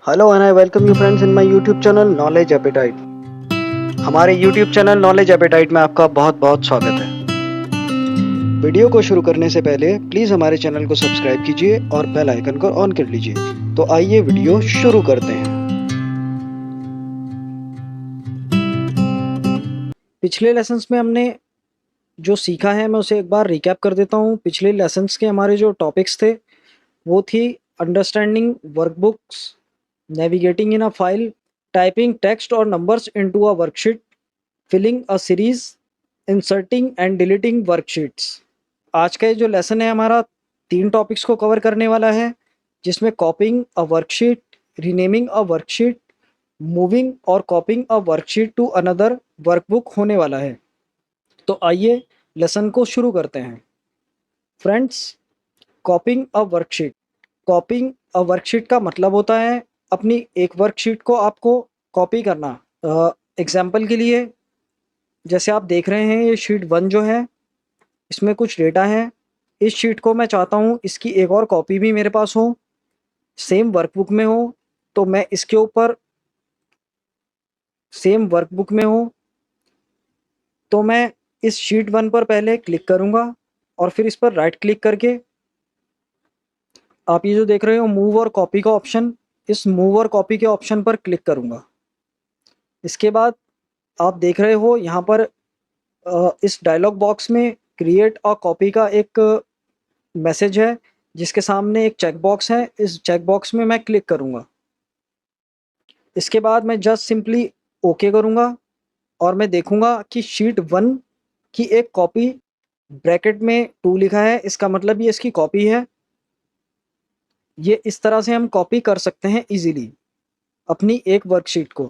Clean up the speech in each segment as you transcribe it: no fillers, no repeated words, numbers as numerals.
Hello and I welcome you friends in my YouTube channel Knowledge Appetite। हमारे YouTube channel knowledge apatite में आपका बहुत बहुत स्वागत है। वीडियो को शुरू करने से पहले प्लीज़ हमारे चैनल को सब्सक्राइब कीजिए और बेल आइकन को ऑन कर लीजिए। तो आइए वीडियो शुरू करते हैं। पिछले लेसन्स में हमने जो सीखा है मैं उसे एक बार रिकैप कर देता हूँ। पिछले लेसन्स के हमारे जो टॉपिक्स थे वो थी understanding workbooks, navigating in a file, typing text और numbers into a worksheet, filling a series, inserting and deleting worksheets. आज का ये जो लेसन है हमारा 3 टॉपिक्स को कवर करने वाला है, जिसमें copying a worksheet, renaming a worksheet, moving और copying a worksheet to another workbook होने वाला है। तो आइए लेसन को शुरू करते हैं। Friends, कॉपिंग a worksheet. कॉपिंग a worksheet का मतलब होता है अपनी एक वर्कशीट को आपको कॉपी करना। एग्जाम्पल के लिए जैसे आप देख रहे हैं ये शीट 1 जो है इसमें कुछ डेटा है। इस शीट को मैं चाहता हूँ इसकी एक और कॉपी भी मेरे पास हो, सेम वर्कबुक में हो। तो मैं इसके ऊपर सेम वर्कबुक में हो तो मैं इस शीट 1 पर पहले क्लिक करूँगा और फिर इस पर राइट क्लिक करके आप ये जो देख रहे हो मूव और कॉपी का ऑप्शन, इस मूव और कॉपी के ऑप्शन पर क्लिक करूँगा। इसके बाद आप देख रहे हो यहाँ पर इस डायलॉग बॉक्स में क्रिएट अ कॉपी का एक मैसेज है, जिसके सामने एक चेक बॉक्स है। इस चेक बॉक्स में मैं क्लिक करूँगा। इसके बाद मैं जस्ट सिंपली ओके करूँगा और मैं देखूँगा कि शीट 1 की एक कॉपी, ब्रैकेट में 2 लिखा है, इसका मतलब ये इसकी कॉपी है। ये इस तरह से हम कॉपी कर सकते हैं इजीली अपनी एक वर्कशीट को।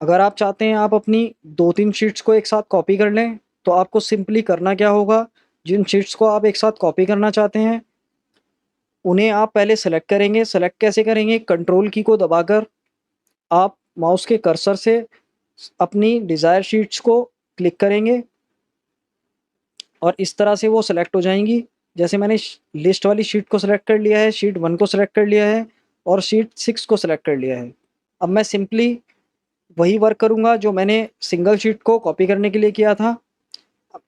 अगर आप चाहते हैं आप अपनी 2-3 शीट्स को एक साथ कॉपी कर लें, तो आपको सिंपली करना क्या होगा, जिन शीट्स को आप एक साथ कॉपी करना चाहते हैं उन्हें आप पहले सेलेक्ट करेंगे। सेलेक्ट कैसे करेंगे? कंट्रोल की को दबाकर आप माउस के कर्सर से अपनी डिज़ायर शीट्स को क्लिक करेंगे और इस तरह से वो सेलेक्ट हो जाएंगी। जैसे मैंने लिस्ट वाली शीट को सेलेक्ट कर लिया है, शीट 1 को सेलेक्ट कर लिया है और शीट 6 को सेलेक्ट कर लिया है। अब मैं सिंपली वही वर्क करूँगा जो मैंने सिंगल शीट को कॉपी करने के लिए किया था।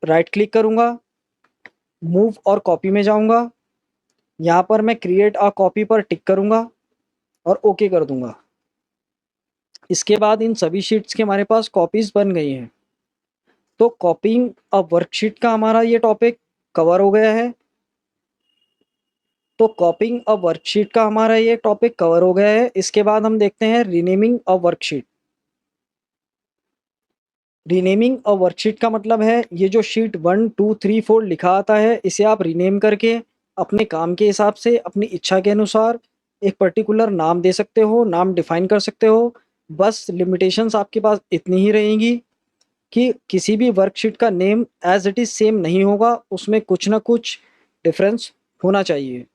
राइट क्लिक करूँगा, मूव और कॉपी में जाऊँगा, यहाँ पर मैं क्रिएट अ कॉपी पर टिक करूँगा और ओके कर दूँगा। इसके बाद इन सभी शीट्स के हमारे पास कॉपीज़ बन गई हैं। तो कॉपिंग अ वर्कशीट का हमारा ये टॉपिक कवर हो गया है। तो कॉपिंग अ वर्कशीट का हमारा ये टॉपिक कवर हो गया है। इसके बाद हम देखते हैं renaming a worksheet. Renaming a worksheet का मतलब है ये जो शीट 1, 2, 3, 4 लिखा आता है, इसे आप रीनेम करके अपने काम के हिसाब से, अपनी इच्छा के अनुसार एक पर्टिकुलर नाम दे सकते हो, नाम डिफाइन कर सकते हो। बस लिमिटेशंस आपके पास इतनी ही रहेंगी कि किसी भी वर्कशीट का name as it is same नहीं होगा, उसमें कुछ ना कुछ डिफरेंस होना चाहिए।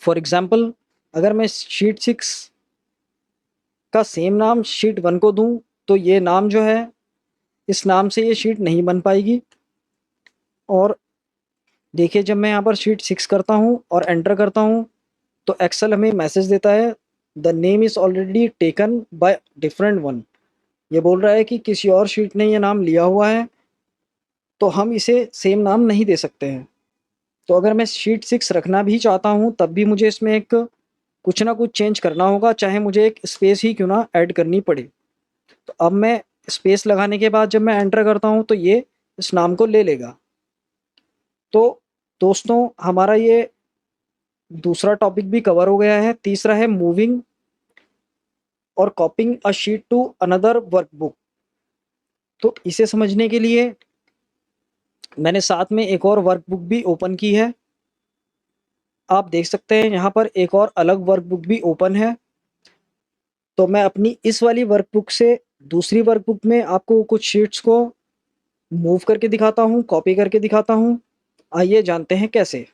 फॉर एग्जांपल, अगर मैं शीट 6 का सेम नाम शीट 1 को दूं, तो ये नाम जो है, इस नाम से ये शीट नहीं बन पाएगी। और देखिए जब मैं यहाँ पर शीट 6 करता हूँ और एंटर करता हूँ तो एक्सेल हमें मैसेज देता है the name is already taken by different one. ये बोल रहा है कि किसी और शीट ने ये नाम लिया हुआ है, तो हम इसे सेम नाम नहीं दे सकते हैं। तो अगर मैं शीट 6 रखना भी चाहता हूँ तब भी मुझे इसमें एक कुछ ना कुछ चेंज करना होगा, चाहे मुझे एक स्पेस ही क्यों ना ऐड करनी पड़े। तो अब मैं स्पेस लगाने के बाद जब मैं एंटर करता हूँ तो ये इस नाम को ले लेगा। तो दोस्तों, हमारा ये दूसरा टॉपिक भी कवर हो गया है। तीसरा है मूविंग और copying a sheet to another workbook. तो इसे समझने के लिए मैंने साथ में एक और वर्कबुक भी ओपन की है। आप देख सकते हैं यहाँ पर एक और अलग वर्कबुक भी ओपन है। तो मैं अपनी इस वाली वर्कबुक से दूसरी वर्कबुक में आपको कुछ शीट्स को मूव करके दिखाता हूँ, कॉपी करके दिखाता हूँ। आइए जानते हैं कैसे।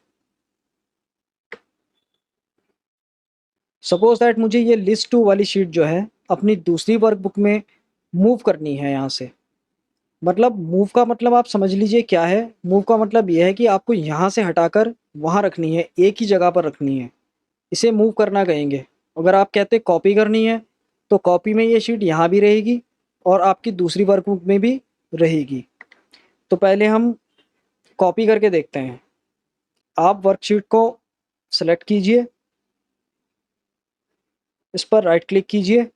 सपोज दैट मुझे ये लिस्ट 2 वाली शीट जो है अपनी दूसरी वर्कबुक में मूव करनी है यहाँ से। मतलब मूव का मतलब आप समझ लीजिए क्या है। मूव का मतलब ये है कि आपको यहाँ से हटाकर वहाँ रखनी है, एक ही जगह पर रखनी है। इसे मूव करना कहेंगे। अगर आप कहते कॉपी करनी है तो कॉपी में ये शीट यहाँ भी रहेगी और आपकी दूसरी वर्कबुक में भी रहेगी। तो पहले हम कॉपी करके देखते हैं। आप वर्कशीट को सेलेक्ट कीजिए, इस पर राइट क्लिक कीजिए,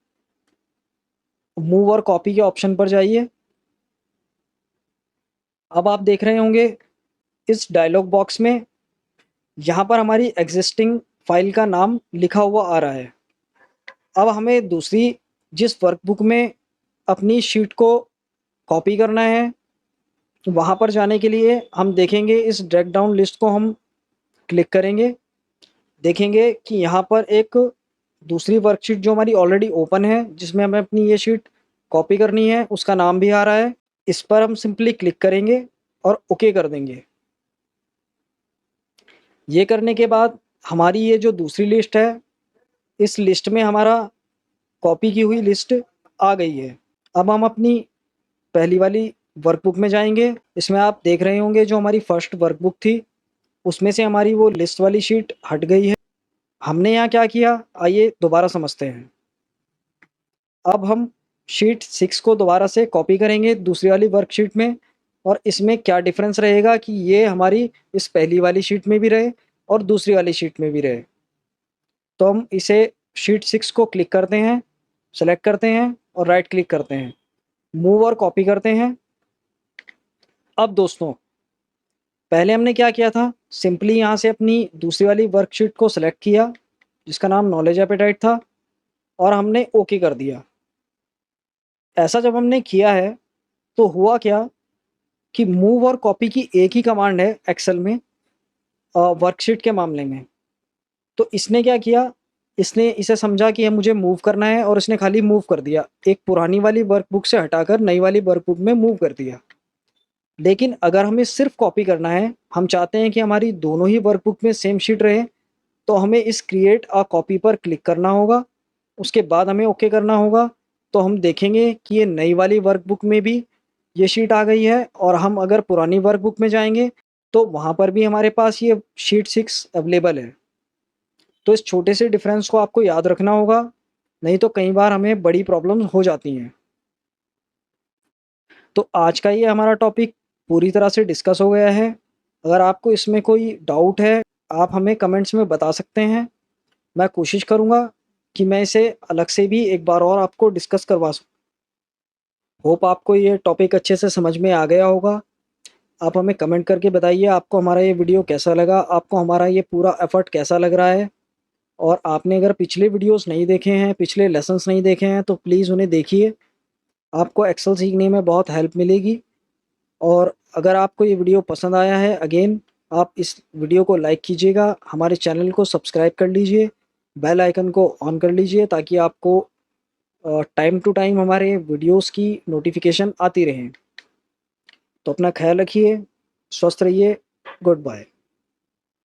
मूव और कॉपी के ऑप्शन पर जाइए। अब आप देख रहे होंगे इस डायलॉग बॉक्स में यहाँ पर हमारी एग्जिस्टिंग फाइल का नाम लिखा हुआ आ रहा है। अब हमें दूसरी जिस वर्कबुक में अपनी शीट को कॉपी करना है वहाँ पर जाने के लिए हम देखेंगे इस ड्रैग डाउन लिस्ट को हम क्लिक करेंगे। देखेंगे कि यहाँ पर एक दूसरी वर्कशीट जो हमारी ऑलरेडी ओपन है जिसमें हमें अपनी ये शीट कॉपी करनी है उसका नाम भी आ रहा है। इस पर हम सिंपली क्लिक करेंगे और ओके कर देंगे। ये करने के बाद हमारी ये जो दूसरी लिस्ट है इस लिस्ट में हमारा कॉपी की हुई लिस्ट आ गई है। अब हम अपनी पहली वाली वर्कबुक में जाएंगे। इसमें आप देख रहे होंगे जो हमारी फर्स्ट वर्कबुक थी उसमें से हमारी वो लिस्ट वाली शीट हट गई है। हमने यहाँ क्या किया आइए दोबारा समझते हैं। अब हम शीट 6 को दोबारा से कॉपी करेंगे दूसरी वाली वर्कशीट में और इसमें क्या डिफरेंस रहेगा कि ये हमारी इस पहली वाली शीट में भी रहे और दूसरी वाली शीट में भी रहे। तो हम इसे शीट 6 को क्लिक करते हैं, सेलेक्ट करते हैं और राइट क्लिक करते हैं, मूव और कॉपी करते हैं। अब दोस्तों पहले हमने क्या किया था, सिंपली यहाँ से अपनी दूसरी वाली वर्कशीट को सेलेक्ट किया जिसका नाम नॉलेज एपेटाइट था और हमने ओके कर दिया। ऐसा जब हमने किया है तो हुआ क्या कि मूव और कॉपी की एक ही कमांड है एक्सेल में वर्कशीट के मामले में। तो इसने क्या किया, इसने इसे समझा कि मुझे मूव करना है और इसने खाली मूव कर दिया, एक पुरानी वाली वर्कबुक से हटाकर नई वाली वर्कबुक में मूव कर दिया। लेकिन अगर हमें सिर्फ कॉपी करना है, हम चाहते हैं कि हमारी दोनों ही वर्कबुक में सेम शीट रहे, तो हमें इस क्रिएट अ कॉपी पर क्लिक करना होगा, उसके बाद हमें ओके करना होगा। तो हम देखेंगे कि ये नई वाली वर्कबुक में भी ये शीट आ गई है और हम अगर पुरानी वर्कबुक में जाएंगे तो वहाँ पर भी हमारे पास ये शीट 6 अवेलेबल है। तो इस छोटे से डिफरेंस को आपको याद रखना होगा, नहीं तो कई बार हमें बड़ी प्रॉब्लम्स हो जाती हैं। तो आज का ये हमारा टॉपिक पूरी तरह से डिस्कस हो गया है। अगर आपको इसमें कोई डाउट है आप हमें कमेंट्स में बता सकते हैं। मैं कोशिश करूँगा कि मैं इसे अलग से भी एक बार और आपको डिस्कस करवा सकूँ। होप आपको ये टॉपिक अच्छे से समझ में आ गया होगा। आप हमें कमेंट करके बताइए आपको हमारा ये वीडियो कैसा लगा, आपको हमारा ये पूरा एफ़र्ट कैसा लग रहा है। और आपने अगर पिछले वीडियोस नहीं देखे हैं, पिछले लेसन्स नहीं देखे हैं तो प्लीज़ उन्हें देखिए, आपको एक्सेल सीखने में बहुत हेल्प मिलेगी। और अगर आपको ये वीडियो पसंद आया है अगेन आप इस वीडियो को लाइक कीजिएगा, हमारे चैनल को सब्सक्राइब कर लीजिए, बेल आइकन को ऑन कर लीजिए ताकि आपको टाइम टू टाइम हमारे वीडियोस की नोटिफिकेशन आती रहे। तो अपना ख्याल रखिए, स्वस्थ रहिए, गुड बाय।